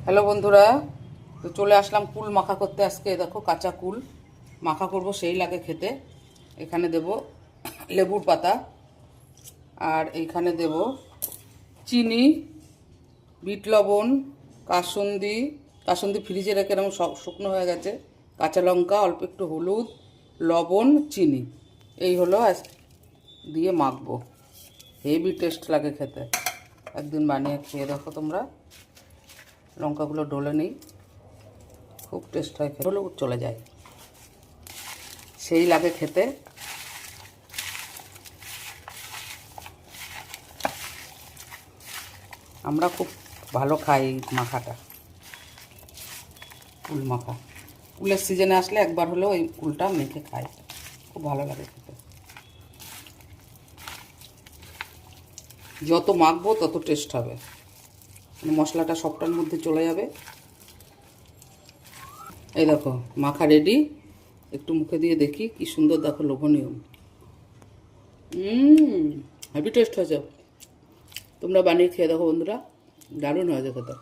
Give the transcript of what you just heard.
Hello বন্ধুরা, তো চলে আসলাম কুল মাখা করতে। আজকে দেখো কাঁচা কুল মাখা করব, সেই লাগে খেতে। এখানে দেব লেবুর পাতা, আর এইখানে দেব চিনি, বিট লবণ, কাসুন্দি। কাসুন্দি ফ্রিজে রেখে এরকম শুকনো হয়ে গেছে। কাঁচা লঙ্কা, অল্প একটু হলুদ, লবণ, চিনি, এই হলো দিয়ে মাখবো। হেভি টেস্ট লাগে খেতে, একদিন বানিয়ে খেয়ে দেখো তোমরা। লঙ্কাগুলো ডলে নেই, খুব টেস্ট হয়, খেতে হলেও চলে যায়, সেই লাগে খেতে। আমরা খুব ভালো খাই মাখাটা, কুল মাখা। কুলের সিজনে আসলে একবার হলেও এই কুলটা মেখে খাই, খুব ভালো লাগে খেতে। যত মাখবো তত টেস্ট হবে, মশলাটা সবটার মধ্যে চলে যাবে। এই দেখো মাখা রেডি। একটু মুখে দিয়ে দেখি কি সুন্দর, দেখো লোভনীয়। হেভি টেস্ট হয়েছে। তোমরা বানিয়ে খেয়ে দেখো বন্ধুরা, দারুণ হয়েছে খেতে।